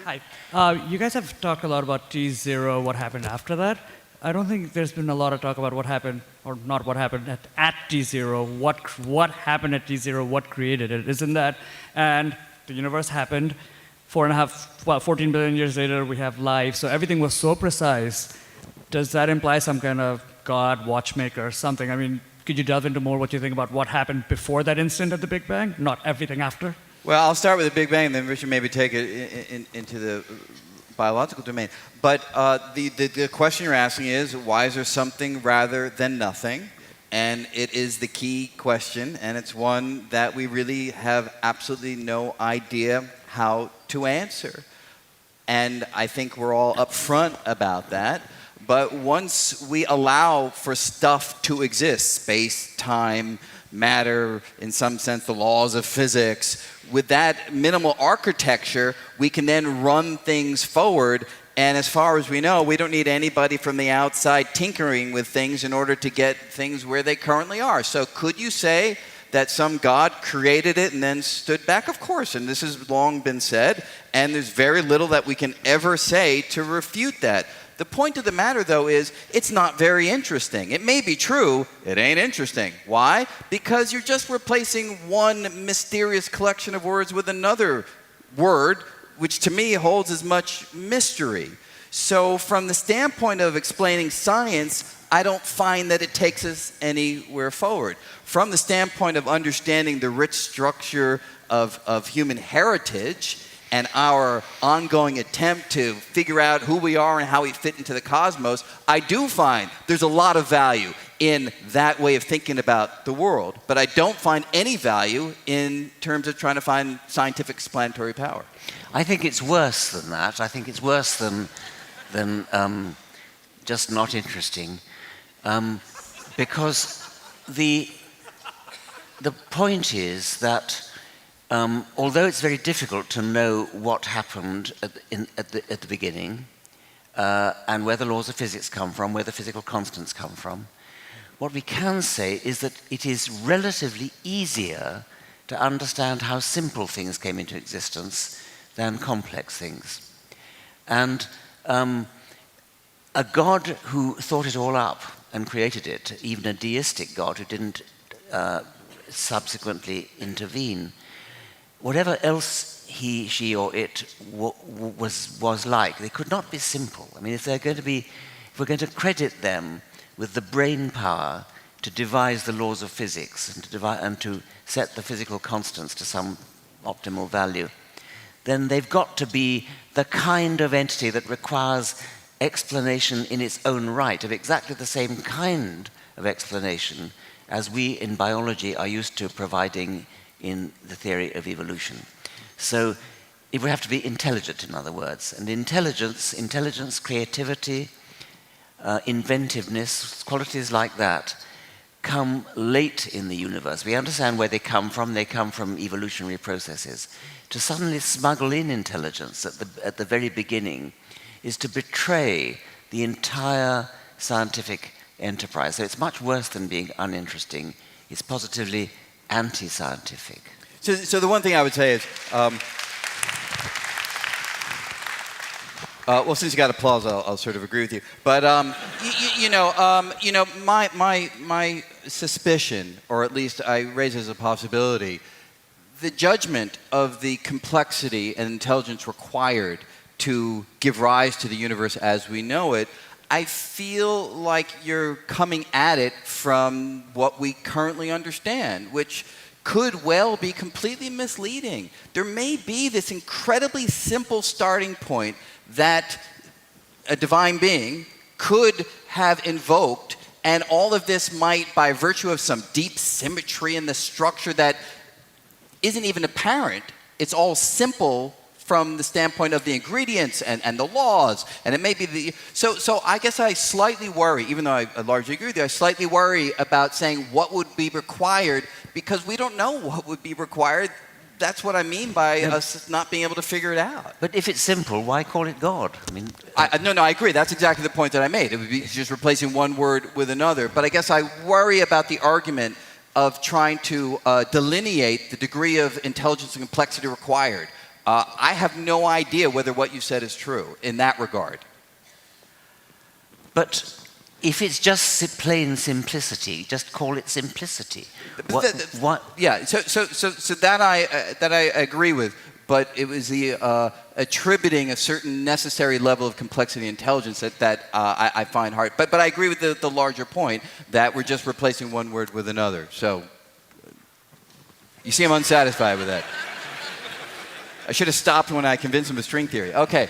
Hi. You guys have talked a lot about T0, what happened after that. I don't think there's been a lot of talk about what happened, or not what happened, at T0. What happened at T0, what created it, isn't that? And the universe happened. 14 billion years later, we have life. So everything was so precise. Does that imply some kind of God, watchmaker, or something? I mean, could you delve into more what you think about what happened before that instant at the Big Bang, not everything after? Well, I'll start with the Big Bang, then Richard maybe take it into the biological domain. But the question you're asking is, why is there something rather than nothing? And it is the key question, and it's one that we really have absolutely no idea how to answer. And I think we're all upfront about that. But once we allow for stuff to exist, space, time, matter, in some sense the laws of physics, with that minimal architecture, we can then run things forward. And as far as we know, we don't need anybody from the outside tinkering with things in order to get things where they currently are. So could you say that some God created it and then stood back? Of course, and this has long been said, and there's very little that we can ever say to refute that. The point of the matter, though, is it's not very interesting. It may be true, it ain't interesting. Why? Because you're just replacing one mysterious collection of words with another word, which to me holds as much mystery. So from the standpoint of explaining science, I don't find that it takes us anywhere forward. From the standpoint of understanding the rich structure of human heritage and our ongoing attempt to figure out who we are and how we fit into the cosmos, I do find there's a lot of value in that way of thinking about the world. But I don't find any value in terms of trying to find scientific explanatory power. I think it's worse than that. I think it's worse than just not interesting. Because the point is that although it's very difficult to know what happened at the beginning and where the laws of physics come from, where the physical constants come from, what we can say is that it is relatively easier to understand how simple things came into existence than complex things. And a God who thought it all up and created it, even a deistic God who didn't subsequently intervene, whatever else he, she, or it was like, they could not be simple. I mean, if we're going to credit them with the brain power to devise the laws of physics and to set the physical constants to some optimal value, then they've got to be the kind of entity that requires explanation in its own right, of exactly the same kind of explanation as we in biology are used to providing in the theory of evolution. So it would have to be intelligent, in other words. And intelligence, creativity, inventiveness, qualities like that come late in the universe. We understand where they come from. They come from evolutionary processes. To suddenly smuggle in intelligence at the very beginning is to betray the entire scientific enterprise. So it's much worse than being uninteresting. It's positively anti-scientific. So the one thing I would say is, well, since you got applause, I'll sort of agree with you. But my suspicion, or at least I raise as a possibility, the judgment of the complexity and intelligence required to give rise to the universe as we know it, I feel like you're coming at it from what we currently understand, which could well be completely misleading. There may be this incredibly simple starting point that a divine being could have invoked, and all of this might, by virtue of some deep symmetry in the structure that isn't even apparent, it's all simple from the standpoint of the ingredients and the laws, and it may be so I guess I slightly worry, even though I largely agree with you, I slightly worry about saying what would be required, because we don't know what would be required. That's what I mean by us not being able to figure it out. But if it's simple, why call it God? I mean, no, I agree. That's exactly the point that I made. It would be just replacing one word with another. But I guess I worry about the argument of trying to delineate the degree of intelligence and complexity required I have no idea whether what you said is true in that regard. But if it's just plain simplicity, just call it simplicity. What? Yeah. So that I agree with, but it was the attributing a certain necessary level of complexity and intelligence that I find hard. But I agree with the larger point that we're just replacing one word with another. So you see, I'm unsatisfied with that. I should have stopped when I convinced him of string theory. Okay.